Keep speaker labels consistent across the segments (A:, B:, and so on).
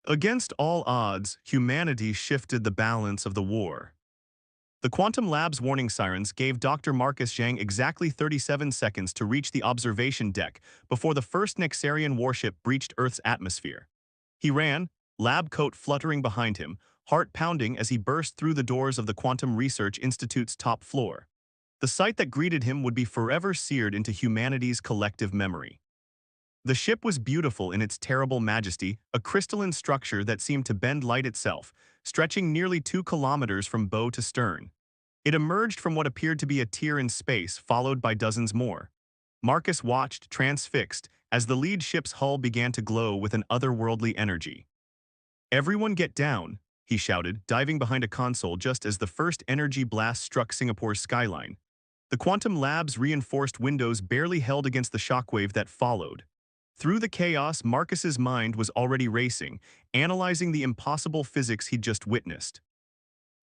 A: Against all odds, humanity shifted the balance of the war. The Quantum Lab's warning sirens gave Dr. Marcus Zhang exactly 37 seconds to reach the observation deck before the first Nexarian warship breached Earth's atmosphere. He ran, lab coat fluttering behind him, heart pounding as he burst through the doors of the Quantum Research Institute's top floor. The sight that greeted him would be forever seared into humanity's collective memory. The ship was beautiful in its terrible majesty, a crystalline structure that seemed to bend light itself, stretching nearly 2 kilometers from bow to stern. It emerged from what appeared to be a tier in space, followed by dozens more. Marcus watched, transfixed, as the lead ship's hull began to glow with an otherworldly energy. "Everyone get down," he shouted, diving behind a console just as the first energy blast struck Singapore's skyline. The Quantum Lab's reinforced windows barely held against the shockwave that followed. Through the chaos, Marcus's mind was already racing, analyzing the impossible physics he'd just witnessed.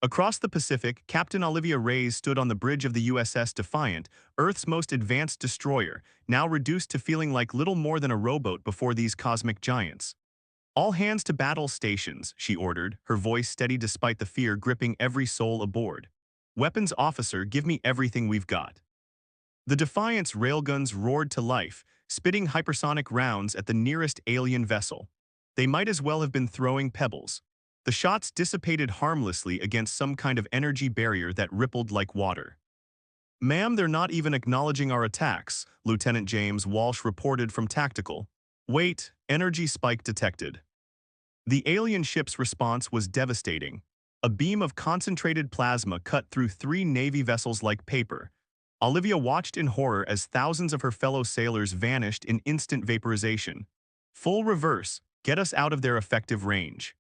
A: Across the Pacific, Captain Olivia Reyes stood on the bridge of the USS Defiant, Earth's most advanced destroyer, now reduced to feeling like little more than a rowboat before these cosmic giants. "All hands to battle stations," she ordered, her voice steady despite the fear gripping every soul aboard. "Weapons officer, give me everything we've got." The Defiant's railguns roared to life, spitting hypersonic rounds at the nearest alien vessel. They might as well have been throwing pebbles. The shots dissipated harmlessly against some kind of energy barrier that rippled like water. "Ma'am, they're not even acknowledging our attacks," Lieutenant James Walsh reported from Tactical. "Wait, energy spike detected." The alien ship's response was devastating. A beam of concentrated plasma cut through 3 Navy vessels like paper. Olivia watched in horror as thousands of her fellow sailors vanished in instant vaporization. "Full reverse, get us out of their effective range."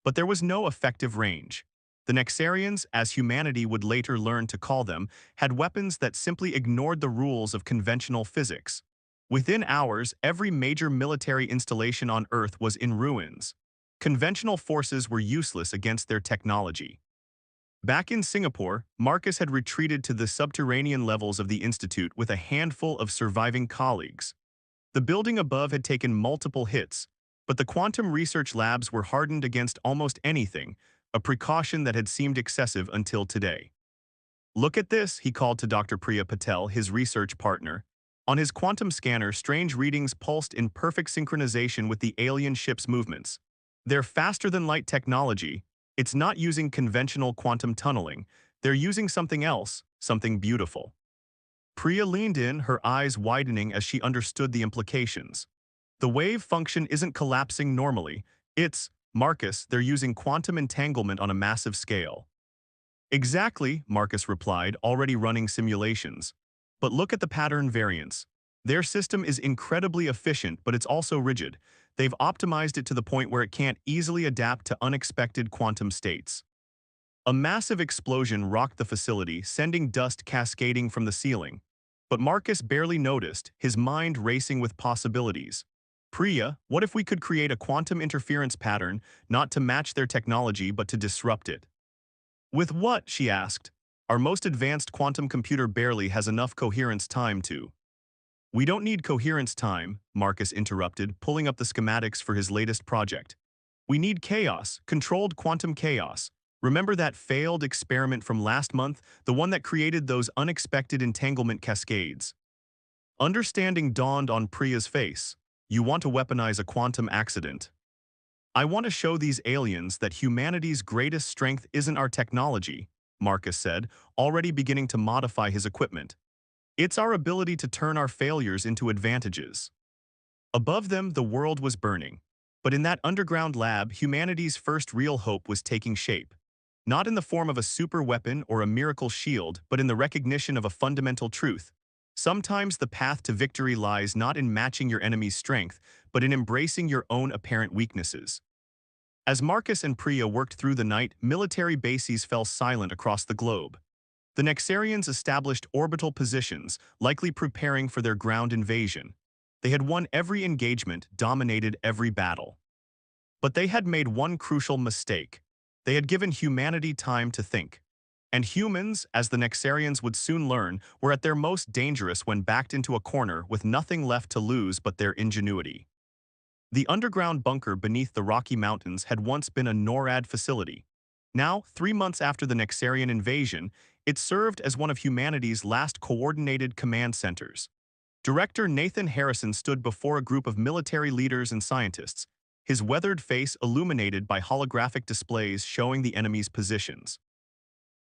A: But there was no effective range. The Nexarians, as humanity would later learn to call them, had weapons that simply ignored the rules of conventional physics. Within hours, every major military installation on Earth was in ruins. Conventional forces were useless against their technology. Back in Singapore, Marcus had retreated to the subterranean levels of the Institute with a handful of surviving colleagues. The building above had taken multiple hits, but the quantum research labs were hardened against almost anything, a precaution that had seemed excessive until today. "Look at this," he called to Dr. Priya Patel, his research partner. On his quantum scanner, strange readings pulsed in perfect synchronization with the alien ship's movements. "They're faster-than-light technology. It's not using conventional quantum tunneling. They're using something else, something beautiful." Priya leaned in, her eyes widening as she understood the implications. "The wave function isn't collapsing normally. It's, Marcus, they're using quantum entanglement on a massive scale." "Exactly," Marcus replied, already running simulations. "But look at the pattern variance. Their system is incredibly efficient, but it's also rigid. They've optimized it to the point where it can't easily adapt to unexpected quantum states." A massive explosion rocked the facility, sending dust cascading from the ceiling. But Marcus barely noticed, his mind racing with possibilities. "Priya, what if we could create a quantum interference pattern, not to match their technology but to disrupt it?" "With what?" she asked. "Our most advanced quantum computer barely has enough coherence time to—" "We don't need coherence time," Marcus interrupted, pulling up the schematics for his latest project. "We need chaos, controlled quantum chaos. Remember that failed experiment from last month, the one that created those unexpected entanglement cascades?" Understanding dawned on Priya's face. "You want to weaponize a quantum accident?" "I want to show these aliens that humanity's greatest strength isn't our technology," Marcus said, already beginning to modify his equipment. "It's our ability to turn our failures into advantages." Above them, the world was burning. But in that underground lab, humanity's first real hope was taking shape. Not in the form of a super weapon or a miracle shield, but in the recognition of a fundamental truth. Sometimes the path to victory lies not in matching your enemy's strength, but in embracing your own apparent weaknesses. As Marcus and Priya worked through the night, military bases fell silent across the globe. The Nexarians established orbital positions, likely preparing for their ground invasion. They had won every engagement, dominated every battle. But they had made one crucial mistake. They had given humanity time to think. And humans, as the Nexarians would soon learn, were at their most dangerous when backed into a corner with nothing left to lose but their ingenuity. The underground bunker beneath the Rocky Mountains had once been a NORAD facility. Now, 3 months after the Nexarian invasion, it served as one of humanity's last coordinated command centers. Director Nathan Harrison stood before a group of military leaders and scientists, his weathered face illuminated by holographic displays showing the enemy's positions.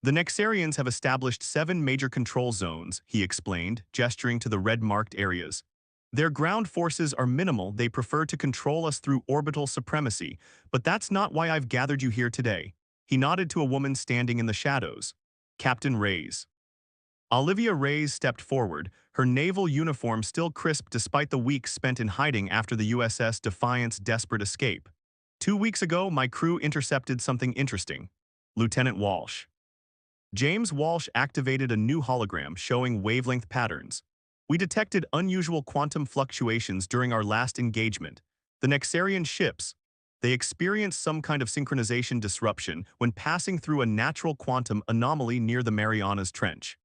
A: The Nexarians have established 7 major control zones, he explained, gesturing to the red-marked areas. Their ground forces are minimal, they prefer to control us through orbital supremacy, but that's not why I've gathered you here today. He nodded to a woman standing in the shadows. Captain Reyes. Olivia Reyes stepped forward, her naval uniform still crisp despite the weeks spent in hiding after the USS Defiant's desperate escape. 2 weeks ago, my crew intercepted something interesting. Lieutenant Walsh. James Walsh activated a new hologram showing wavelength patterns. We detected unusual quantum fluctuations during our last engagement. The Nexarian ships, they experienced some kind of synchronization disruption when passing through a natural quantum anomaly near the Marianas Trench.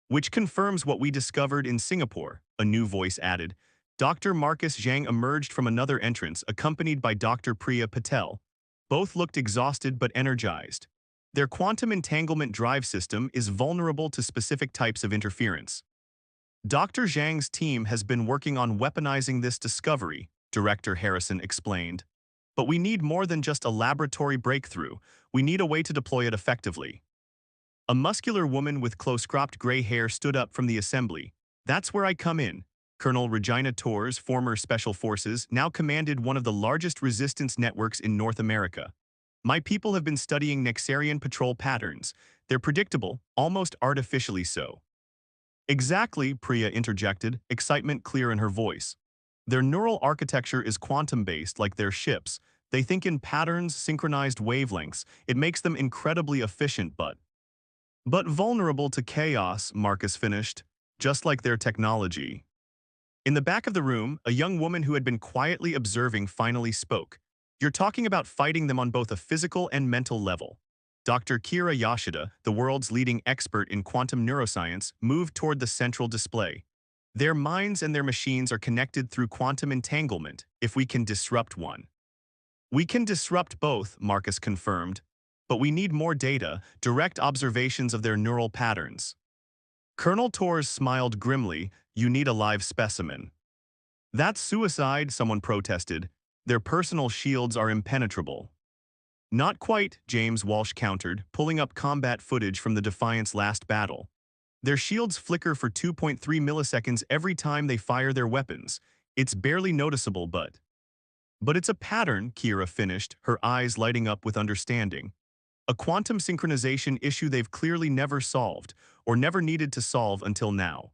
A: Which confirms what we discovered in Singapore, a new voice added. Dr. Marcus Zhang emerged from another entrance accompanied by Dr. Priya Patel. Both looked exhausted but energized. Their quantum entanglement drive system is vulnerable to specific types of interference. Dr. Zhang's team has been working on weaponizing this discovery, Director Harrison explained. But we need more than just a laboratory breakthrough, we need a way to deploy it effectively. A muscular woman with close-cropped gray hair stood up from the assembly. That's where I come in. Colonel Regina Torres, former Special Forces, now commanded one of the largest resistance networks in North America. My people have been studying Nexarian patrol patterns. They're predictable, almost artificially so. Exactly, Priya interjected, excitement clear in her voice. Their neural architecture is quantum-based like their ships. They think in patterns, synchronized wavelengths. It makes them incredibly efficient but vulnerable to chaos, Marcus finished, just like their technology. In the back of the room, a young woman who had been quietly observing finally spoke. You're talking about fighting them on both a physical and mental level. Dr. Kira Yoshida, the world's leading expert in quantum neuroscience, moved toward the central display. Their minds and their machines are connected through quantum entanglement, if we can disrupt one. We can disrupt both, Marcus confirmed. But we need more data, direct observations of their neural patterns. Colonel Torres smiled grimly, you need a live specimen. That's suicide, someone protested. Their personal shields are impenetrable. Not quite, James Walsh countered, pulling up combat footage from the Defiant's last battle. Their shields flicker for 2.3 milliseconds every time they fire their weapons. It's barely noticeable, but it's a pattern, Kira finished, her eyes lighting up with understanding. A quantum synchronization issue they've clearly never solved, or never needed to solve until now.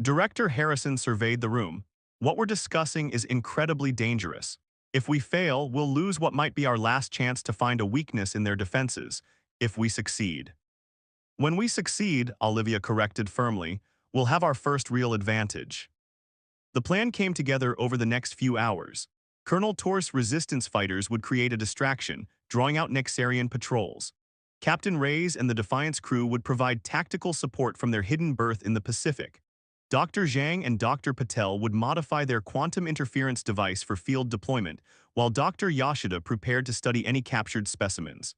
A: Director Harrison surveyed the room. What we're discussing is incredibly dangerous. If we fail, we'll lose what might be our last chance to find a weakness in their defenses, if we succeed. When we succeed, Olivia corrected firmly, we'll have our first real advantage. The plan came together over the next few hours. Colonel Torres' resistance fighters would create a distraction, drawing out Nexarian patrols. Captain Reyes and the Defiant's crew would provide tactical support from their hidden berth in the Pacific. Dr. Zhang and Dr. Patel would modify their quantum interference device for field deployment, while Dr. Yoshida prepared to study any captured specimens.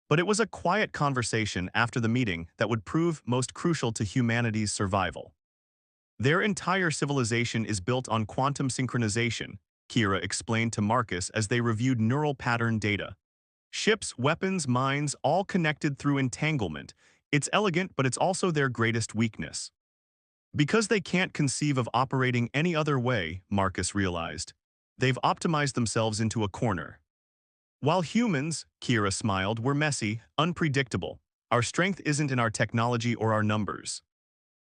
A: But it was a quiet conversation after the meeting that would prove most crucial to humanity's survival. Their entire civilization is built on quantum synchronization, Kira explained to Marcus as they reviewed neural pattern data. Ships, weapons, minds, all connected through entanglement. It's elegant, but it's also their greatest weakness. Because they can't conceive of operating any other way, Marcus realized. They've optimized themselves into a corner. While humans, Kira smiled, we're messy, unpredictable. Our strength isn't in our technology or our numbers.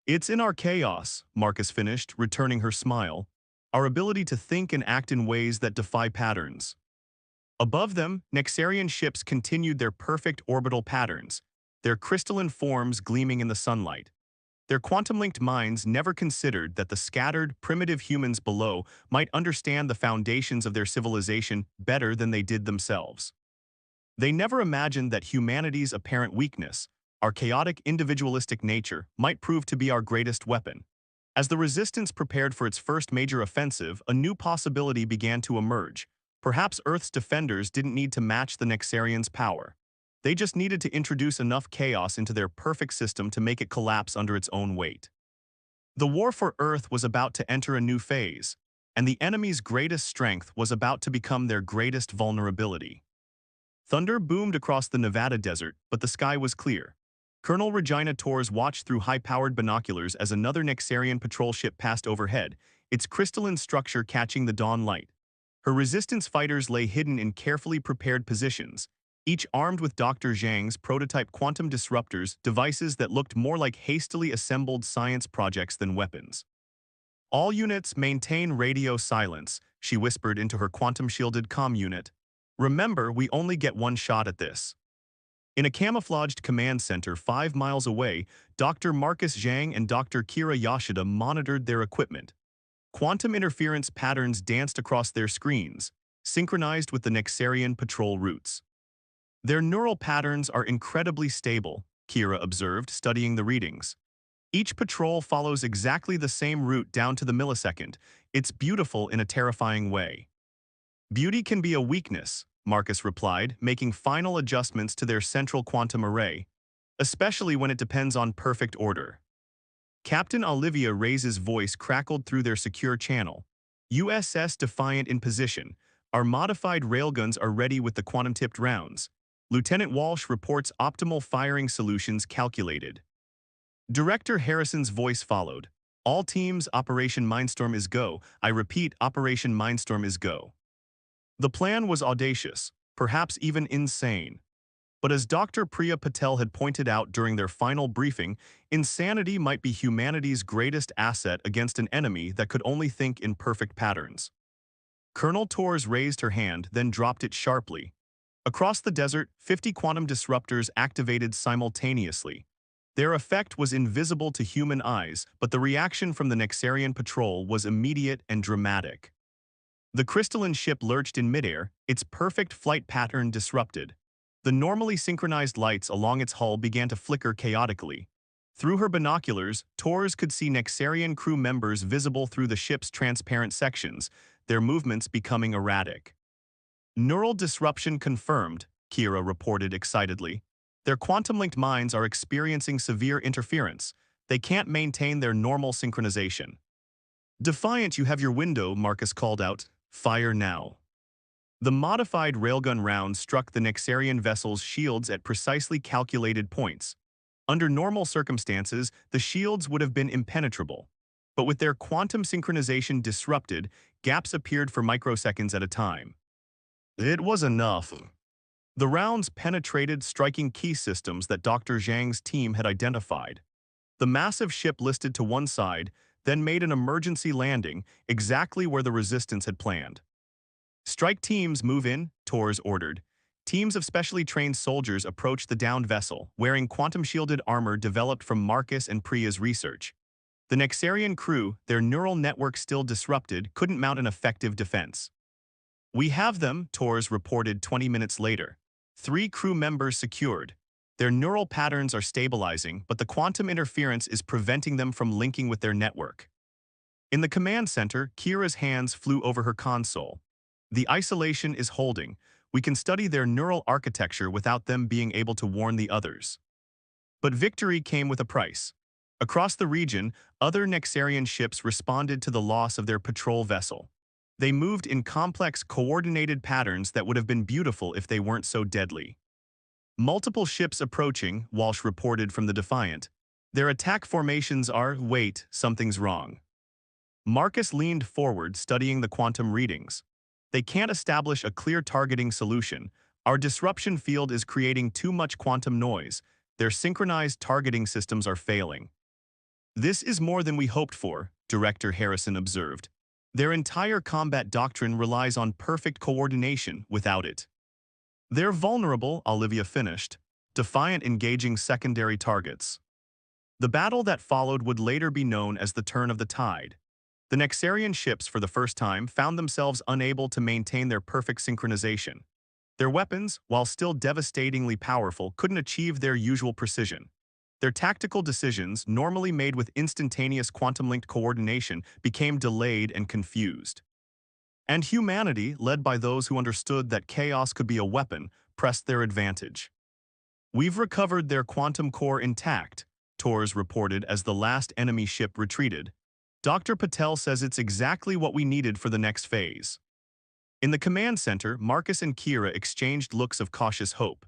A: It's in our chaos, Marcus finished, returning her smile. Our ability to think and act in ways that defy patterns. Above them, Nexarian ships continued their perfect orbital patterns, their crystalline forms gleaming in the sunlight. Their quantum-linked minds never considered that the scattered, primitive humans below might understand the foundations of their civilization better than they did themselves. They never imagined that humanity's apparent weakness, our chaotic individualistic nature, might prove to be our greatest weapon. As the resistance prepared for its first major offensive, a new possibility began to emerge. Perhaps Earth's defenders didn't need to match the Nexarians' power. They just needed to introduce enough chaos into their perfect system to make it collapse under its own weight. The war for Earth was about to enter a new phase, and the enemy's greatest strength was about to become their greatest vulnerability. Thunder boomed across the Nevada desert, but the sky was clear. Colonel Regina Torres watched through high-powered binoculars as another Nexarian patrol ship passed overhead, its crystalline structure catching the dawn light. Her resistance fighters lay hidden in carefully prepared positions, each armed with Dr. Zhang's prototype quantum disruptors, devices that looked more like hastily assembled science projects than weapons. "All units maintain radio silence," she whispered into her quantum-shielded comm unit. "Remember, we only get one shot at this." In a camouflaged command center 5 miles away, Dr. Marcus Zhang and Dr. Kira Yoshida monitored their equipment. Quantum interference patterns danced across their screens, synchronized with the Nexarian patrol routes. "Their neural patterns are incredibly stable," Kira observed, studying the readings. "Each patrol follows exactly the same route down to the millisecond. It's beautiful in a terrifying way." "Beauty can be a weakness," Marcus replied, making final adjustments to their central quantum array, "especially when it depends on perfect order." Captain Olivia Reyes' voice crackled through their secure channel. "USS Defiant in position. Our modified railguns are ready with the quantum-tipped rounds. Lieutenant Walsh reports optimal firing solutions calculated." Director Harrison's voice followed. "All teams, Operation Mindstorm is go. I repeat, Operation Mindstorm is go." The plan was audacious, perhaps even insane. But as Dr. Priya Patel had pointed out during their final briefing, insanity might be humanity's greatest asset against an enemy that could only think in perfect patterns. Colonel Torres raised her hand, then dropped it sharply. Across the desert, 50 quantum disruptors activated simultaneously. Their effect was invisible to human eyes, but the reaction from the Nexarian patrol was immediate and dramatic. The crystalline ship lurched in midair, its perfect flight pattern disrupted. The normally synchronized lights along its hull began to flicker chaotically. Through her binoculars, Torres could see Nexarian crew members visible through the ship's transparent sections, their movements becoming erratic. "Neural disruption confirmed," Kira reported excitedly. "Their quantum-linked minds are experiencing severe interference. They can't maintain their normal synchronization." "Defiant, you have your window," Marcus called out. "Fire now." The modified railgun rounds struck the Nexarian vessel's shields at precisely calculated points. Under normal circumstances, the shields would have been impenetrable. But with their quantum synchronization disrupted, gaps appeared for microseconds at a time. It was enough. The rounds penetrated, striking key systems that Dr. Zhang's team had identified. The massive ship listed to one side, then made an emergency landing exactly where the resistance had planned. "Strike teams, move in," Torres ordered. Teams of specially trained soldiers approached the downed vessel, wearing quantum-shielded armor developed from Marcus and Priya's research. The Nexarian crew, their neural network still disrupted, couldn't mount an effective defense. "We have them," Torres reported 20 minutes later. 3 crew members secured. Their neural patterns are stabilizing, but the quantum interference is preventing them from linking with their network. In the command center, Kira's hands flew over her console. "The isolation is holding. We can study their neural architecture without them being able to warn the others." But victory came with a price. Across the region, other Nexarian ships responded to the loss of their patrol vessel. They moved in complex, coordinated patterns that would have been beautiful if they weren't so deadly. "Multiple ships approaching," Walsh reported from the Defiant. "Their attack formations are, wait, something's wrong." Marcus leaned forward, studying the quantum readings. "They can't establish a clear targeting solution. Our disruption field is creating too much quantum noise. Their synchronized targeting systems are failing." "This is more than we hoped for," Director Harrison observed. "Their entire combat doctrine relies on perfect coordination. Without it, they're vulnerable," Olivia finished. "Defiant engaging secondary targets." The battle that followed would later be known as the turn of the tide. The Nexarian ships, for the first time, found themselves unable to maintain their perfect synchronization. Their weapons, while still devastatingly powerful, couldn't achieve their usual precision. Their tactical decisions, normally made with instantaneous quantum-linked coordination, became delayed and confused. And humanity, led by those who understood that chaos could be a weapon, pressed their advantage. "We've recovered their quantum core intact," Tors reported as the last enemy ship retreated. "Dr. Patel says it's exactly what we needed for the next phase." In the command center, Marcus and Kira exchanged looks of cautious hope.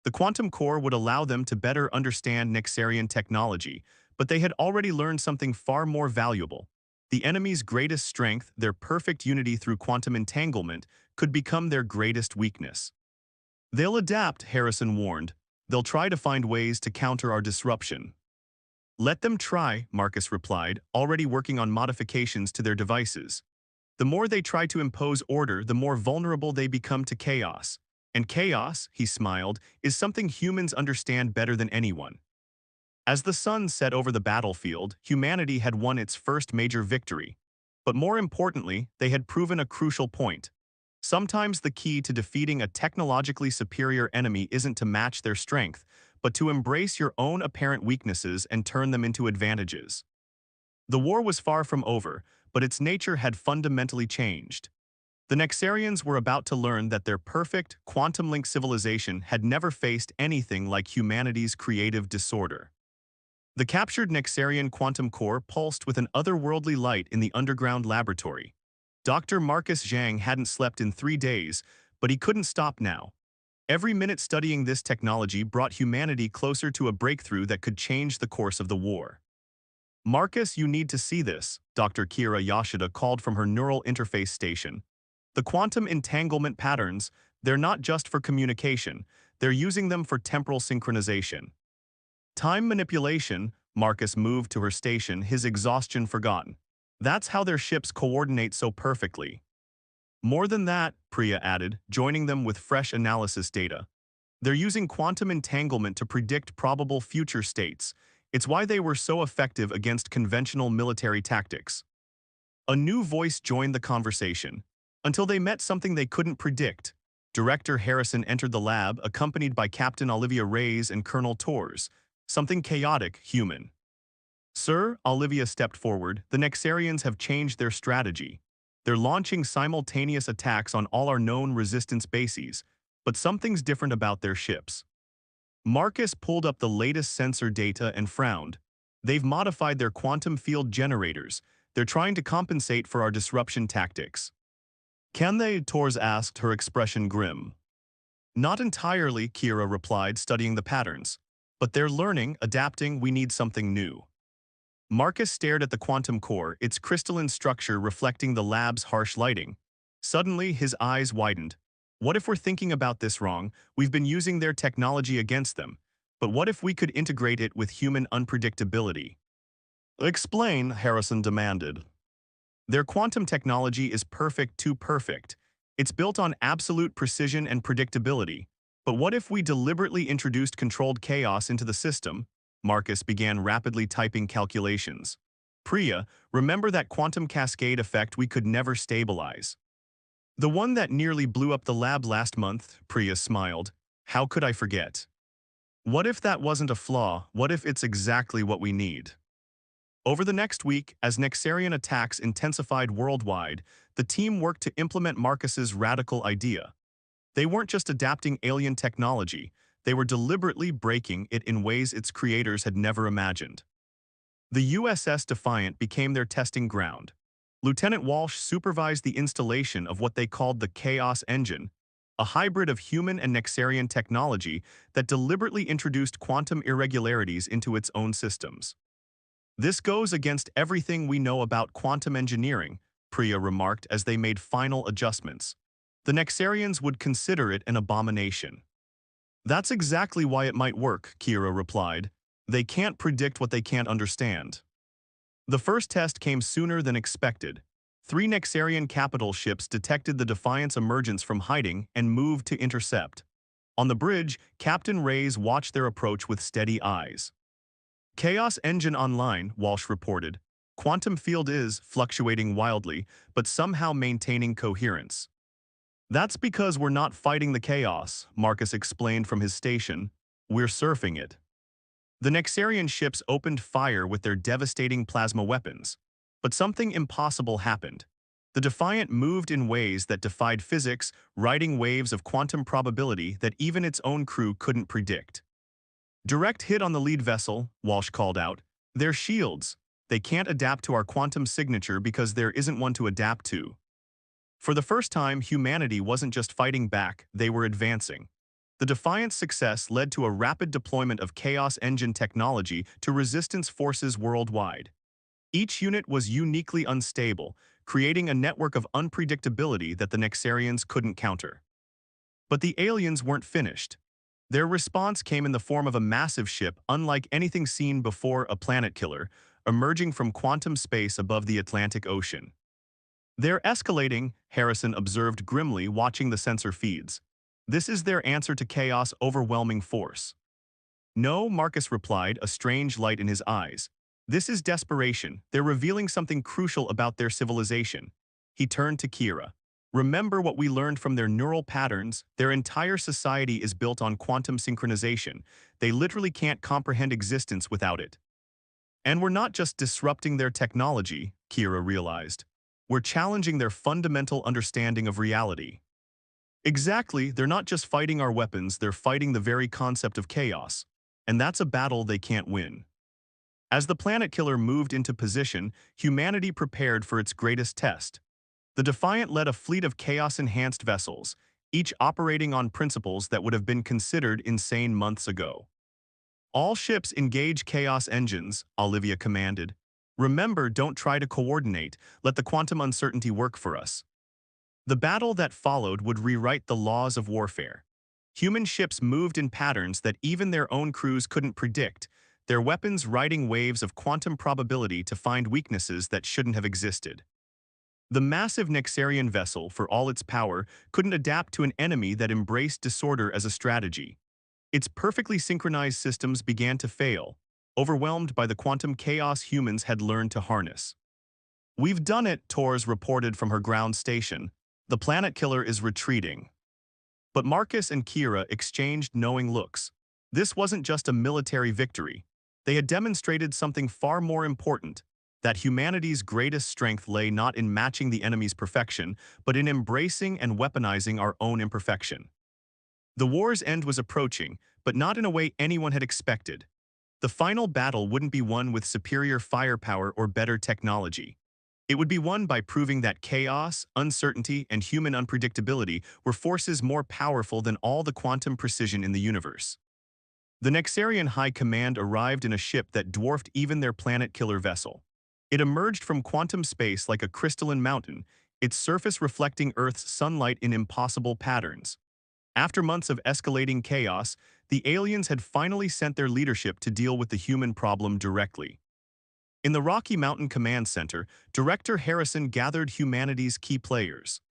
A: The quantum core would allow them to better understand Nexarian technology, but they had already learned something far more valuable. The enemy's greatest strength, their perfect unity through quantum entanglement, could become their greatest weakness. "They'll adapt," Harrison warned. "They'll try to find ways to counter our disruption." "Let them try," Marcus replied, already working on modifications to their devices. "The more they try to impose order, the more vulnerable they become to chaos. And chaos," he smiled, "is something humans understand better than anyone." As the sun set over the battlefield, humanity had won its first major victory. But more importantly, they had proven a crucial point. Sometimes the key to defeating a technologically superior enemy isn't to match their strength, but to embrace your own apparent weaknesses and turn them into advantages. The war was far from over, but its nature had fundamentally changed. The Nexarians were about to learn that their perfect, quantum-linked civilization had never faced anything like humanity's creative disorder. The captured Nexarian quantum core pulsed with an otherworldly light in the underground laboratory. Dr. Marcus Zhang hadn't slept in 3 days, but he couldn't stop now. Every minute studying this technology brought humanity closer to a breakthrough that could change the course of the war. "Marcus, you need to see this," Dr. Kira Yashida called from her neural interface station. "The quantum entanglement patterns, they're not just for communication, they're using them for temporal synchronization." "Time manipulation," Marcus moved to her station, his exhaustion forgotten. "That's how their ships coordinate so perfectly." "More than that," Priya added, joining them with fresh analysis data. "They're using quantum entanglement to predict probable future states. It's why they were so effective against conventional military tactics." A new voice joined the conversation. "Until they met something they couldn't predict." Director Harrison entered the lab, accompanied by Captain Olivia Reyes and Colonel Tors. "Something chaotic, human." "Sir," Olivia stepped forward, "the Nexarians have changed their strategy. They're launching simultaneous attacks on all our known resistance bases, but something's different about their ships." Marcus pulled up the latest sensor data and frowned. "They've modified their quantum field generators. They're trying to compensate for our disruption tactics." "Can they?" Tors asked, her expression grim. "Not entirely," Kira replied, studying the patterns. "But they're learning, adapting. We need something new." Marcus stared at the quantum core, its crystalline structure reflecting the lab's harsh lighting. Suddenly, his eyes widened. "What if we're thinking about this wrong? We've been using their technology against them. But what if we could integrate it with human unpredictability?" "Explain," Harrison demanded. "Their quantum technology is perfect, too perfect. It's built on absolute precision and predictability. But what if we deliberately introduced controlled chaos into the system?" Marcus began rapidly typing calculations. "Priya, remember that quantum cascade effect we could never stabilize?" "The one that nearly blew up the lab last month," Priya smiled. "How could I forget?" "What if that wasn't a flaw? What if it's exactly what we need?" Over the next week, as Nexarian attacks intensified worldwide, the team worked to implement Marcus's radical idea. They weren't just adapting alien technology, they were deliberately breaking it in ways its creators had never imagined. The USS Defiant became their testing ground. Lieutenant Walsh supervised the installation of what they called the Chaos Engine, a hybrid of human and Nexarian technology that deliberately introduced quantum irregularities into its own systems. "This goes against everything we know about quantum engineering," Priya remarked as they made final adjustments. "The Nexarians would consider it an abomination." "That's exactly why it might work," Kira replied. "They can't predict what they can't understand." The first test came sooner than expected. 3 Nexarian capital ships detected the Defiant's emergence from hiding and moved to intercept. On the bridge, Captain Reyes watched their approach with steady eyes. "Chaos engine online," Walsh reported. "Quantum field is fluctuating wildly, but somehow maintaining coherence." "That's because we're not fighting the chaos," Marcus explained from his station. "We're surfing it." The Nexarian ships opened fire with their devastating plasma weapons. But something impossible happened. The Defiant moved in ways that defied physics, riding waves of quantum probability that even its own crew couldn't predict. Direct hit on the lead vessel, Walsh called out. They're shields. They can't adapt to our quantum signature because there isn't one to adapt to. For the first time, humanity wasn't just fighting back, they were advancing. The Defiant's success led to a rapid deployment of Chaos Engine technology to resistance forces worldwide. Each unit was uniquely unstable, creating a network of unpredictability that the Nexarians couldn't counter. But the aliens weren't finished. Their response came in the form of a massive ship unlike anything seen before, a planet killer, emerging from quantum space above the Atlantic Ocean. They're escalating, Harrison observed grimly, watching the sensor feeds. This is their answer to chaos' overwhelming force. No, Marcus replied, a strange light in his eyes. This is desperation. They're revealing something crucial about their civilization. He turned to Kira. Remember what we learned from their neural patterns? Their entire society is built on quantum synchronization. They literally can't comprehend existence without it. And we're not just disrupting their technology, Kira realized. We're challenging their fundamental understanding of reality. Exactly, they're not just fighting our weapons, they're fighting the very concept of chaos. And that's a battle they can't win. As the planet killer moved into position, humanity prepared for its greatest test. The Defiant led a fleet of chaos-enhanced vessels, each operating on principles that would have been considered insane months ago. All ships engage chaos engines, Olivia commanded. Remember, don't try to coordinate, let the quantum uncertainty work for us. The battle that followed would rewrite the laws of warfare. Human ships moved in patterns that even their own crews couldn't predict, their weapons riding waves of quantum probability to find weaknesses that shouldn't have existed. The massive Nexarian vessel, for all its power, couldn't adapt to an enemy that embraced disorder as a strategy. Its perfectly synchronized systems began to fail, overwhelmed by the quantum chaos humans had learned to harness. We've done it, Torres reported from her ground station. The planet killer is retreating. But Marcus and Kira exchanged knowing looks. This wasn't just a military victory. They had demonstrated something far more important, that humanity's greatest strength lay not in matching the enemy's perfection, but in embracing and weaponizing our own imperfection. The war's end was approaching, but not in a way anyone had expected. The final battle wouldn't be won with superior firepower or better technology. It would be won by proving that chaos, uncertainty, and human unpredictability were forces more powerful than all the quantum precision in the universe. The Nexarian High Command arrived in a ship that dwarfed even their planet-killer vessel. It emerged from quantum space like a crystalline mountain, its surface reflecting Earth's sunlight in impossible patterns. After months of escalating chaos, the aliens had finally sent their leadership to deal with the human problem directly. In the Rocky Mountain Command Center, Director Harrison gathered humanity's key players.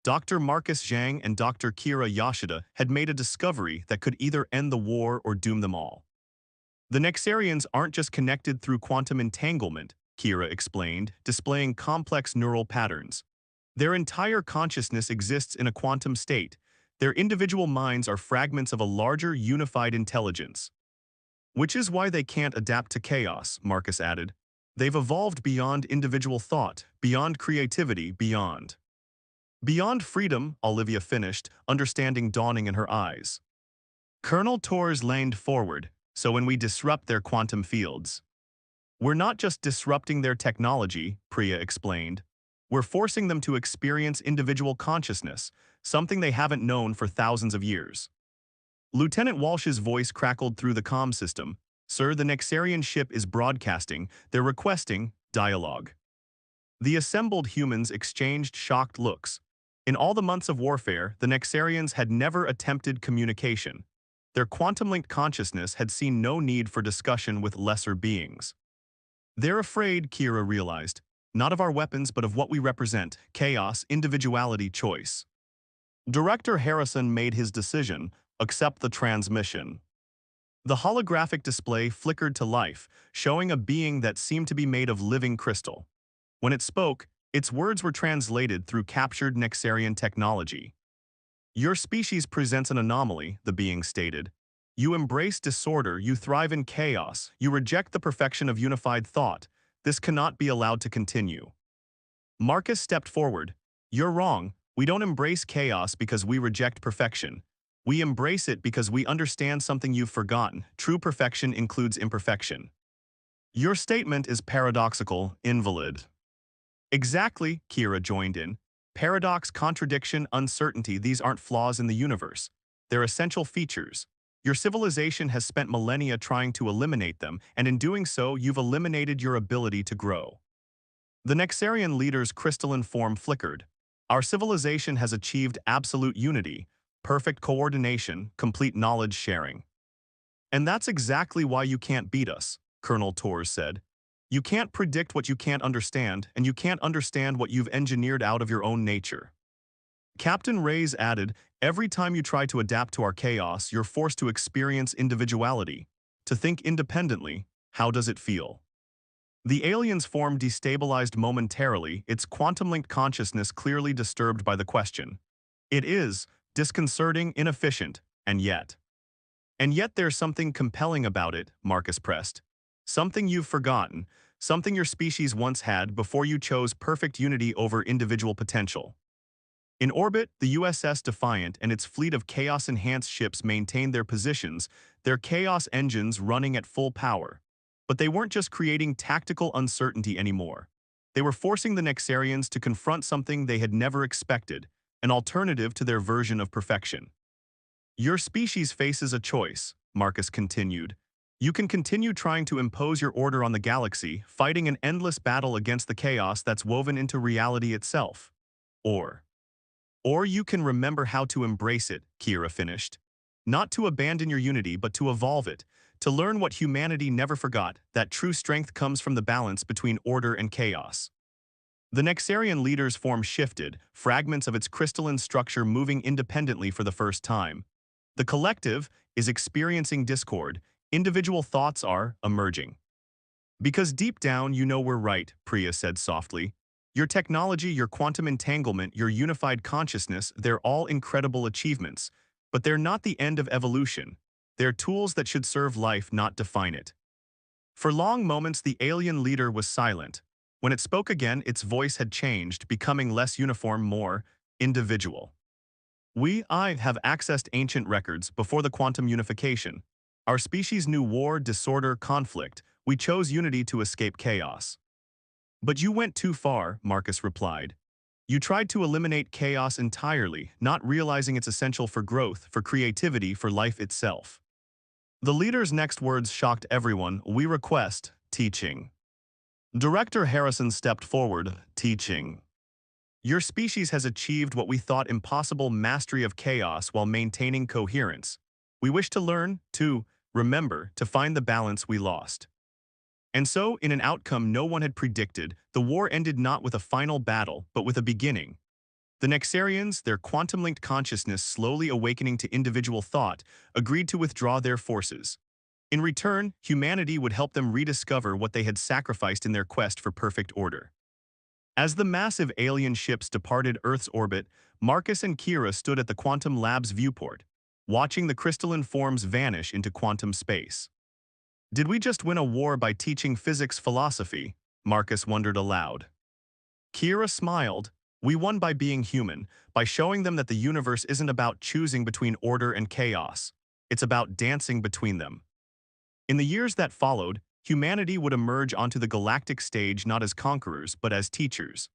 A: Dr. Marcus Zhang and Dr. Kira Yoshida had made a discovery that could either end the war or doom them all. The Nexarians aren't just connected through quantum entanglement, Kira explained, displaying complex neural patterns. Their entire consciousness exists in a quantum state. Their individual minds are fragments of a larger, unified intelligence. Which is why they can't adapt to chaos, Marcus added. They've evolved beyond individual thought, beyond creativity, beyond freedom, Olivia finished, understanding dawning in her eyes. Colonel Torres leaned forward, so when we disrupt their quantum fields, we're not just disrupting their technology, Priya explained. We're forcing them to experience individual consciousness, something they haven't known for thousands of years. Lieutenant Walsh's voice crackled through the comm system. Sir, the Nexarian ship is broadcasting. They're requesting dialogue. The assembled humans exchanged shocked looks. In all the months of warfare, the Nexarians had never attempted communication. Their quantum-linked consciousness had seen no need for discussion with lesser beings. They're afraid, Kira realized, not of our weapons but of what we represent, chaos, individuality, choice. Director Harrison made his decision, accept the transmission. The holographic display flickered to life, showing a being that seemed to be made of living crystal. When it spoke, its words were translated through captured Nexarian technology. Your species presents an anomaly, the being stated. You embrace disorder, you thrive in chaos, you reject the perfection of unified thought. This cannot be allowed to continue. Marcus stepped forward. You're wrong. We don't embrace chaos because we reject perfection. We embrace it because we understand something you've forgotten. True perfection includes imperfection. Your statement is paradoxical, invalid. Exactly, Kira joined in. Paradox, contradiction, uncertainty, these aren't flaws in the universe. They're essential features. Your civilization has spent millennia trying to eliminate them, and in doing so, you've eliminated your ability to grow. The Nexarian leader's crystalline form flickered. Our civilization has achieved absolute unity, perfect coordination, complete knowledge sharing. And that's exactly why you can't beat us, Colonel Torres said. You can't predict what you can't understand, and you can't understand what you've engineered out of your own nature. Captain Reyes added, every time you try to adapt to our chaos, you're forced to experience individuality. To think independently, how does it feel? The alien's form destabilized momentarily, its quantum-linked consciousness clearly disturbed by the question. It is disconcerting, inefficient, and yet. And yet there's something compelling about it, Marcus pressed. Something you've forgotten, something your species once had before you chose perfect unity over individual potential. In orbit, the USS Defiant and its fleet of chaos-enhanced ships maintained their positions, their chaos engines running at full power. But they weren't just creating tactical uncertainty anymore. They were forcing the Nexarians to confront something they had never expected, an alternative to their version of perfection. Your species faces a choice, Marcus continued. You can continue trying to impose your order on the galaxy, fighting an endless battle against the chaos that's woven into reality itself. Or you can remember how to embrace it, Kira finished. Not to abandon your unity, but to evolve it, to learn what humanity never forgot, that true strength comes from the balance between order and chaos. The Nexarian leader's form shifted, fragments of its crystalline structure moving independently for the first time. The collective is experiencing discord, individual thoughts are emerging. Because deep down you know we're right, Priya said softly. Your technology, your quantum entanglement, your unified consciousness, they're all incredible achievements. But they're not the end of evolution. They're tools that should serve life, not define it. For long moments, the alien leader was silent. When it spoke again, its voice had changed, becoming less uniform, more individual. I have accessed ancient records before the quantum unification. Our species knew war, disorder, conflict. We chose unity to escape chaos. But you went too far, Marcus replied. You tried to eliminate chaos entirely, not realizing it's essential for growth, for creativity, for life itself. The leader's next words shocked everyone. We request teaching. Director Harrison stepped forward, teaching. Your species has achieved what we thought impossible, mastery of chaos while maintaining coherence. We wish to learn, to remember, to find the balance we lost. And so, in an outcome no one had predicted, the war ended not with a final battle, but with a beginning. The Nexarians, their quantum-linked consciousness slowly awakening to individual thought, agreed to withdraw their forces. In return, humanity would help them rediscover what they had sacrificed in their quest for perfect order. As the massive alien ships departed Earth's orbit, Marcus and Kira stood at the Quantum Lab's viewport, watching the crystalline forms vanish into quantum space. Did we just win a war by teaching physics philosophy? Marcus wondered aloud. Kira smiled. We won by being human, by showing them that the universe isn't about choosing between order and chaos. It's about dancing between them. In the years that followed, humanity would emerge onto the galactic stage not as conquerors, but as teachers.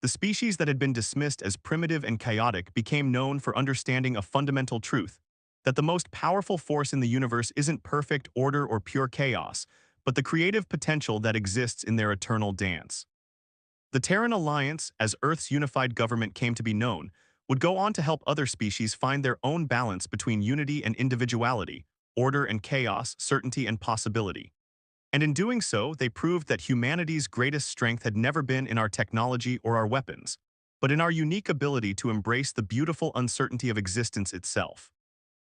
A: The species that had been dismissed as primitive and chaotic became known for understanding a fundamental truth, that the most powerful force in the universe isn't perfect order or pure chaos, but the creative potential that exists in their eternal dance. The Terran Alliance, as Earth's unified government came to be known, would go on to help other species find their own balance between unity and individuality, order and chaos, certainty and possibility. And in doing so, they proved that humanity's greatest strength had never been in our technology or our weapons, but in our unique ability to embrace the beautiful uncertainty of existence itself.